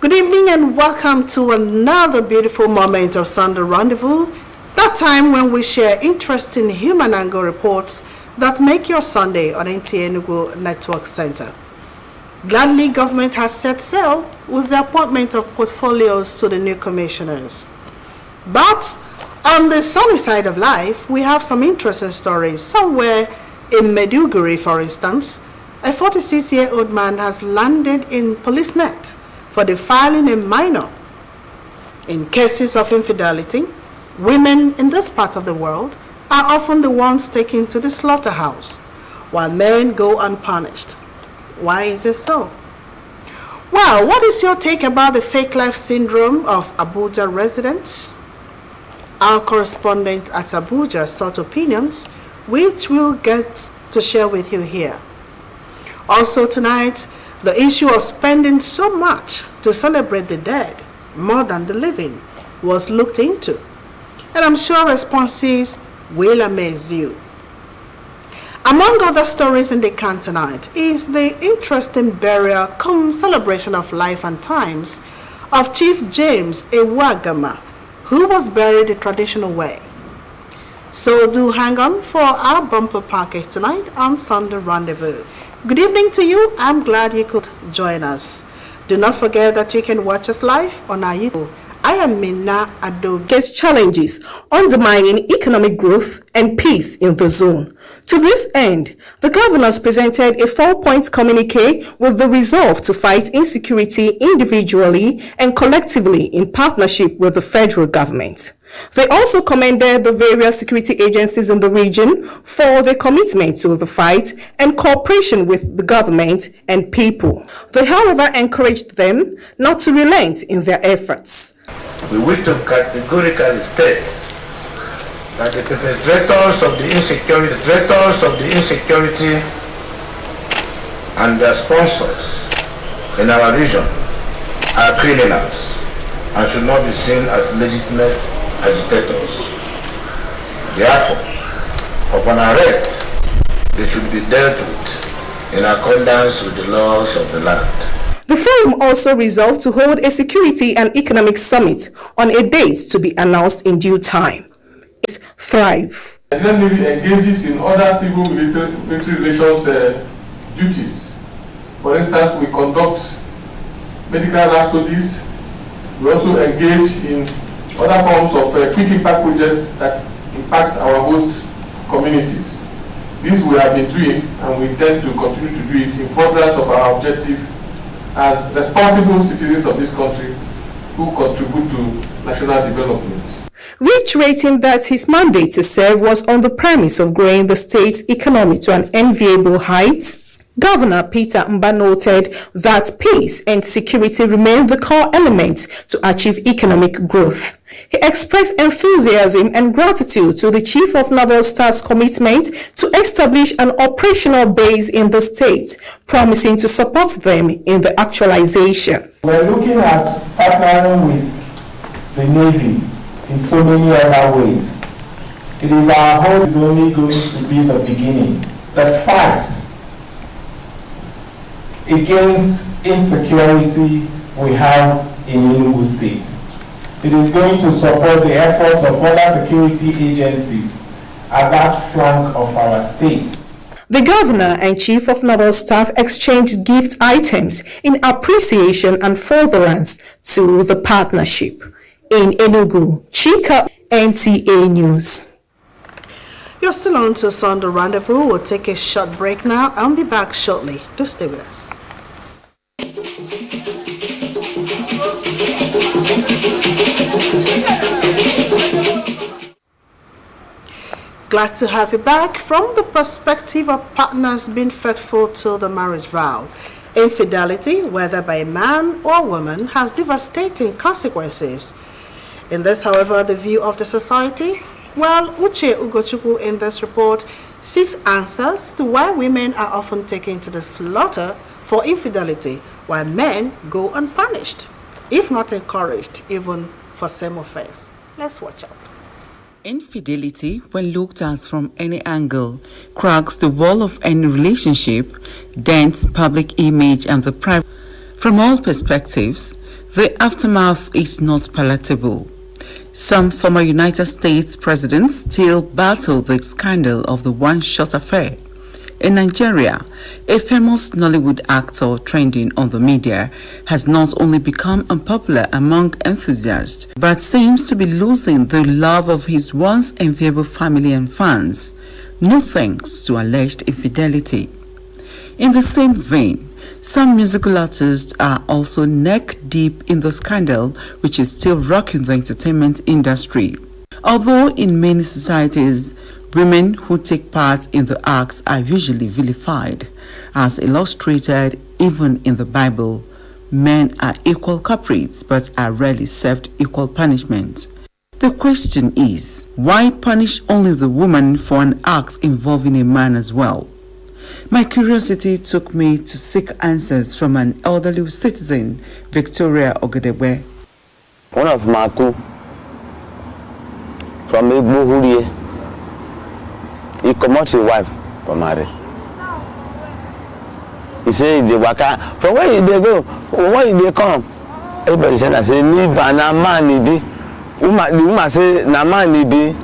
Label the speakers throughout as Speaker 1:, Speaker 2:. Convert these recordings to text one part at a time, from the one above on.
Speaker 1: Good evening and welcome to another beautiful moment of Sunday Rendezvous, that time when we share interesting human angle reports that make your Sunday on Nta Enugu Network Center. Gladly, government has set sail with the appointment of portfolios to the new commissioners. But on the sunny side of life, we have some interesting stories. Somewhere in Maiduguri, for instance, a 46-year-old man has landed in police net for defiling a minor. In cases of infidelity, women in this part of the world are often the ones taken to the slaughterhouse, while men go unpunished. Why is it so? Well, what is your take about the fake life syndrome of Abuja residents? Our correspondent at Abuja sought opinions, which we'll get to share with you here. Also tonight, the issue of spending so much to celebrate the dead more than the living was looked into, and I'm sure responses will amaze you. Among other stories in the can tonight is the interesting burial cum celebration of life and times of Chief James Ewagama, who was buried the traditional way. So do hang on for our bumper package tonight on Sunday Rendezvous. Good evening to you. I'm glad you could join us. Do not forget that you can watch us live on our YouTube. I am Nta Enugu.
Speaker 2: Against challenges undermining economic growth and peace in the zone. To this end, the governors presented a 4-point communique with the resolve to fight insecurity individually and collectively in partnership with the federal government. They also commended the various security agencies in the region for their commitment to the fight and cooperation with the government and people. They, however, encouraged them not to relent in their efforts.
Speaker 3: We wish to categorically state that the perpetrators of the insecurity and their sponsors in our region are criminals and should not be seen as legitimate agitators. Therefore, upon arrest, they should be dealt with in accordance with the laws of the land.
Speaker 2: The forum also resolved to hold a security and economic summit on a date to be announced in due time. It's Thrive.
Speaker 4: The Nigerian Navy engages in other civil military relations duties. For instance, we conduct medical rhapsodies. We also engage in other forms of quick impact projects that impact our host communities. This we have been doing, and we intend to continue to do it in furtherance of our objective as responsible citizens of this country who contribute to national development.
Speaker 2: Reiterating that his mandate to serve was on the premise of growing the state's economy to an enviable height, Governor Peter Mba noted that peace and security remain the core elements to achieve economic growth. He expressed enthusiasm and gratitude to the Chief of Naval Staff's commitment to establish an operational base in the state, promising to support them in the actualization.
Speaker 5: We're looking at partnering with the Navy in so many other ways. It is our hope is only going to be the beginning. The fight against insecurity we have in Enugu State. It is going to support the efforts of other security agencies at that flank of our state.
Speaker 2: The Governor and Chief of Naval Staff exchanged gift items in appreciation and furtherance to the partnership. In Enugu, Chika, NTA News.
Speaker 1: You're still on to Sunday Rendezvous. We'll take a short break now. I'll be back shortly. Do stay with us. Glad to have you back. From the perspective of partners being faithful to the marriage vow, infidelity, whether by a man or woman, has devastating consequences. In this, however, the view of the society, well, Uche Ugochukwu in this report seeks answers to why women are often taken to the slaughter for infidelity, while men go unpunished, if not encouraged, even for same offense. Let's watch out.
Speaker 6: Infidelity, when looked at from any angle, cracks the wall of any relationship, dents public image and the private. From all perspectives, the aftermath is not palatable. Some former United States presidents still battle the scandal of the one-shot affair. In Nigeria, a famous Nollywood actor trending on the media has not only become unpopular among enthusiasts, but seems to be losing the love of his once enviable family and fans, no thanks to alleged infidelity. In the same vein, some musical artists are also neck-deep in the scandal, which is still rocking the entertainment industry. Although in many societies, women who take part in the acts are usually vilified, as illustrated even in the Bible, men are equal culprits but are rarely served equal punishment. The question is, why punish only the woman for an act involving a man as well? My curiosity took me to seek answers from an elderly citizen, Victoria Ogedebe.
Speaker 7: One of Maku from Igbo, he comot his wife from marriage. He say they waka from where they go, where they come. Everybody say leave and a man he be. The woman say na man he be.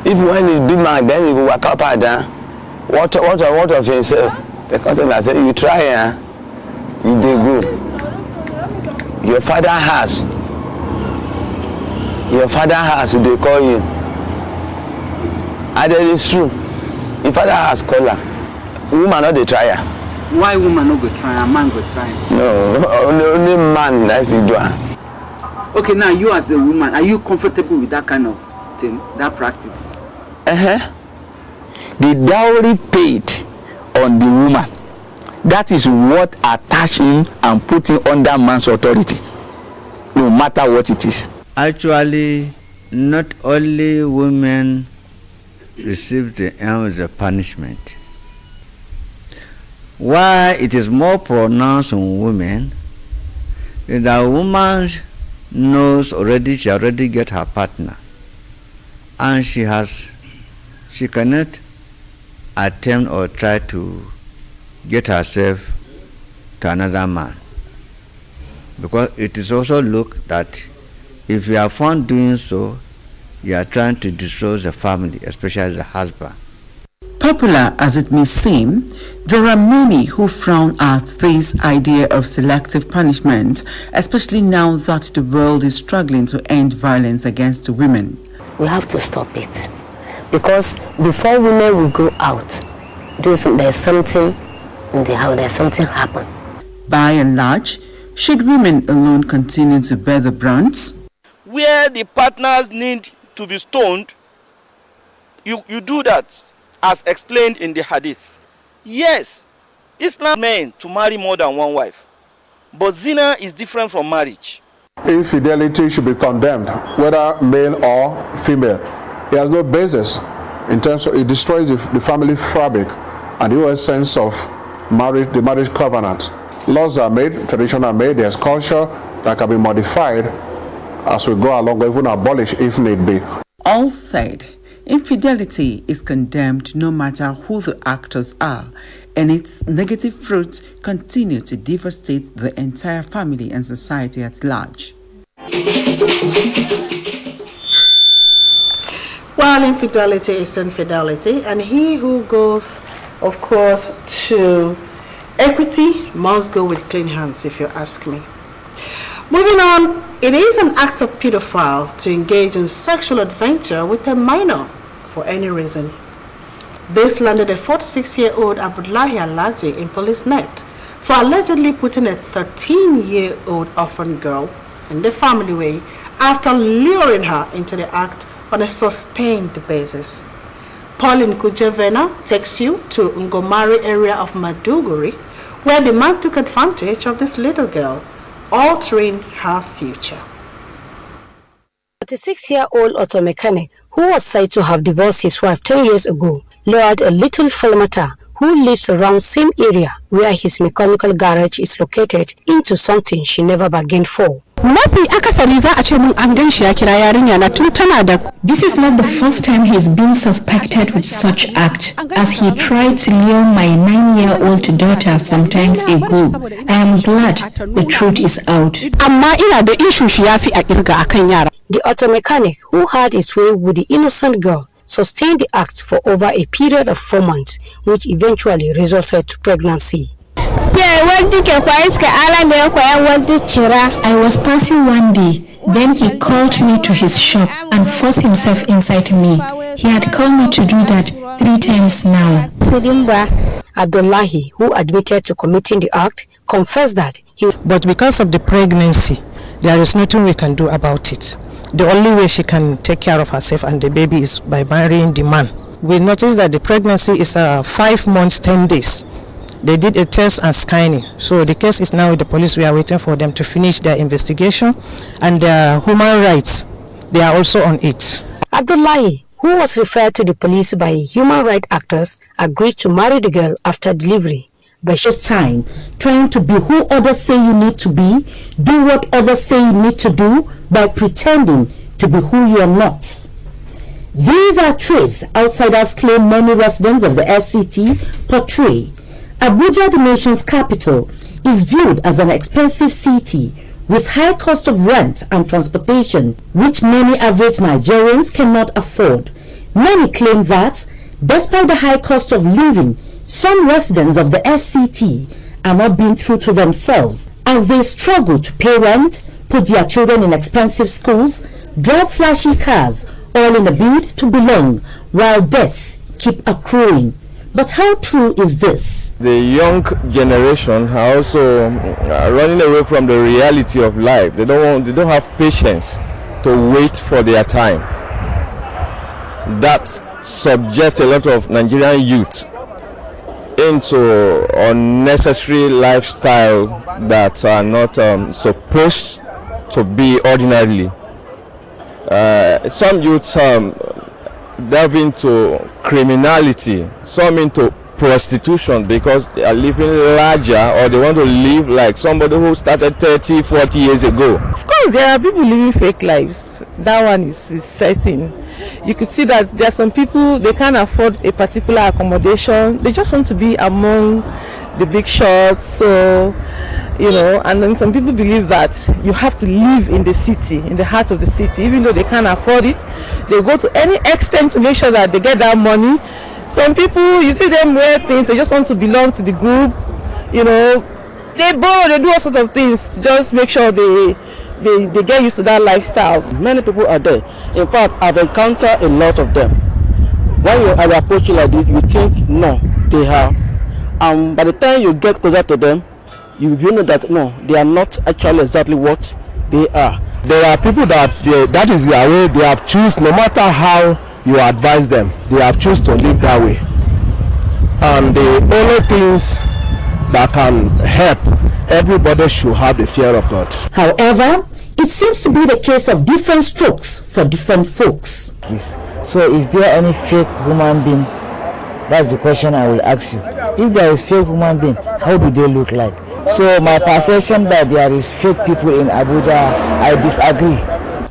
Speaker 7: If when he be man, then he go waka up and down. What of himself? The content say you try you dey go. Your father has they call you. And it is true. If father has color, woman not the try her.
Speaker 6: Why woman no go try, a man go try?
Speaker 7: No, only man like to do her.
Speaker 6: Okay, now you as a woman, are you comfortable with that kind of thing, that practice?
Speaker 8: The dowry paid on the woman, that is what attach him and put him under man's authority, no matter what it is.
Speaker 9: Actually, not only women receive the end of the punishment. Why it is more pronounced on women, is that a woman knows already, she already get her partner, and she cannot attempt or try to get herself to another man, because it is also looked that if you are found doing so, you are trying to destroy the family, especially the husband.
Speaker 6: Popular as it may seem, there are many who frown at this idea of selective punishment, especially now that the world is struggling to end violence against women.
Speaker 10: We have to stop it, because before women will go out, there's something in the house, there's something happen.
Speaker 6: By and large, should women alone continue to bear the brunt?
Speaker 11: Where the partners need to be stoned, you do that, as explained in the hadith. Yes, Islam meant to marry more than one wife, but zina is different from marriage.
Speaker 12: Infidelity should be condemned, whether male or female. It has no basis in terms of, it destroys the family fabric and the whole sense of marriage, the marriage covenant. Laws are made, traditions are made, there's culture that can be modified as we go along, even abolished if need be.
Speaker 6: All said, infidelity is condemned no matter who the actors are, and its negative fruits continue to devastate the entire family and society at large.
Speaker 1: While infidelity is infidelity, and he who goes, of course, to equity must go with clean hands, if you ask me. Moving on, it is an act of pedophile to engage in sexual adventure with a minor for any reason. This landed a 46-year-old Abdullahi Alaji in police net for allegedly putting a 13-year-old orphan girl in the family way after luring her into the act on a sustained basis. Pauline Kujevena takes you to Ngomari area of Maduguri, where the man took advantage of this little girl, altering her future.
Speaker 10: 36-year-old auto mechanic who was said to have divorced his wife 10 years ago lured a little Falmata who lives around same area where his mechanical garage is located into something she never bargained for.
Speaker 13: This is not the first time he's been suspected with such act, as he tried to lure my 9-year-old daughter sometimes ago. I am glad the truth is out.
Speaker 10: The auto mechanic who had his way with the innocent girl sustained the act for over a period of 4 months, which eventually resulted to pregnancy.
Speaker 13: I was passing one day, then he called me to his shop and forced himself inside me. He had called me to do that 3 times now.
Speaker 10: Abdullahi, who admitted to committing the act, confessed that
Speaker 14: But because of the pregnancy, there is nothing we can do about it. The only way she can take care of herself and the baby is by marrying the man. We noticed that the pregnancy is 5 months, 10 days. They did a test and scanning. So the case is now with the police. We are waiting for them to finish their investigation, and their human rights, they are also on it.
Speaker 10: Abdullahi, who was referred to the police by human rights actors, agreed to marry the girl after delivery.
Speaker 15: But just time, trying to be who others say you need to be, do what others say you need to do, by pretending to be who you are not. These are traits outsiders claim many residents of the FCT portray. Abuja, the nation's capital, is viewed as an expensive city with high cost of rent and transportation, which many average Nigerians cannot afford. Many claim that, despite the high cost of living, some residents of the FCT are not being true to themselves as they struggle to pay rent, put their children in expensive schools, drive flashy cars, all in a bid to belong, while debts keep accruing. But how true is this?
Speaker 16: The young generation are also running away from the reality of life. They don't have patience to wait for their time. That subjects a lot of Nigerian youth into unnecessary lifestyle that are not supposed to be ordinarily. Some youths delve into criminality, some into prostitution because they are living larger, or they want to live like somebody who started 30, 40 years ago.
Speaker 17: Of course, there are people living fake lives. That one is certain. You could see that there are some people, they can't afford a particular accommodation. They just want to be among the big shots. So, you know, and then some people believe that you have to live in the city, in the heart of the city, even though they can't afford it. They go to any extent to make sure that they get that money. Some people, you see them wear things, they just want to belong to the group, you know. They borrow, they do all sorts of things to just make sure they get used to that lifestyle.
Speaker 18: Many people are there. In fact, I've encountered a lot of them. When you are approaching like this, you think, no, they have. By the time you get closer to them, you know that, no, they are not actually exactly what they are.
Speaker 19: There are people that is their way. They have chosen, no matter how you advise them, they have chosen to live that way. And the only things that can help, everybody should have the fear of God.
Speaker 15: However, it seems to be the case of different strokes for different folks.
Speaker 20: So is there any fake human being? That's the question I will ask you. If there is fake human being, how do they look like? So my perception that there is fake people in Abuja, I disagree.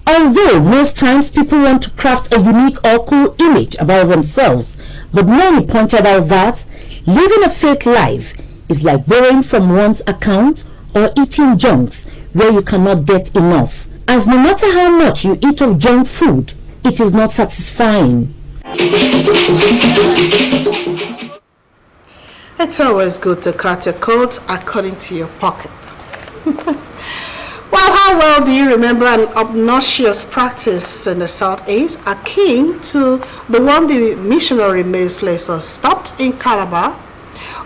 Speaker 15: Although most times people want to craft a unique or cool image about themselves, but many pointed out that living a fake life is like borrowing from one's account or eating junks where you cannot get enough, as no matter how much you eat of junk food, it is not satisfying.
Speaker 1: It's always good to cut your coat according to your pocket. Well, how well do you remember an obnoxious practice in the Southeast akin to the one the missionary Mary Slater stopped in Calabar?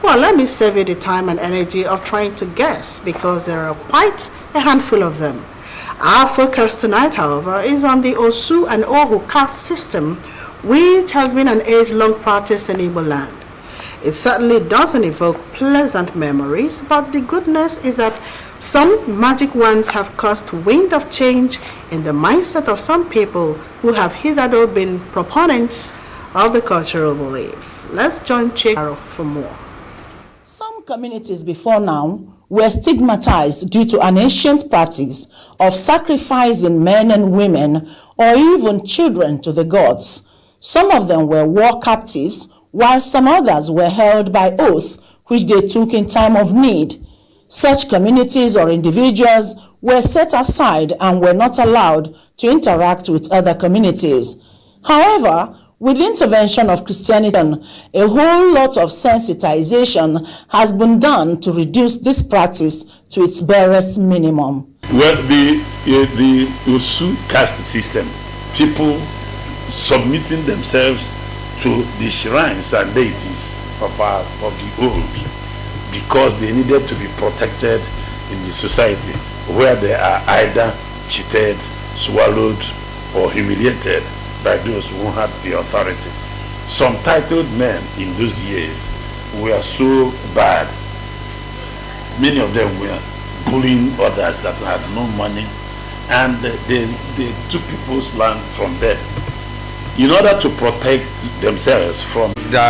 Speaker 1: Well, let me save you the time and energy of trying to guess, because there are quite a handful of them. Our focus tonight, however, is on the Osu and Ohu caste system, which has been an age-long practice in Igbo land. It certainly doesn't evoke pleasant memories, but the goodness is that some magic wands have caused wind of change in the mindset of some people who have hitherto been proponents of the cultural belief. Let's join Chikaro for more.
Speaker 21: Some Some communities before now were stigmatized due to an ancient practice of sacrificing men and women or even children to the gods. Some of them were war captives, while some others were held by oath, which they took in time of need. Such communities or individuals were set aside and were not allowed to interact with other communities. However, with the intervention of Christianity, a whole lot of sensitization has been done to reduce this practice to its barest minimum.
Speaker 22: Well, the Osu caste system, people submitting themselves to the shrines and deities of the old because they needed to be protected in the society where they are either cheated, swallowed, or humiliated by those who had the authority. Some titled men in those years were so bad. Many of them were bullying others that had no money, and they took people's land from them. In order to protect themselves from...
Speaker 23: There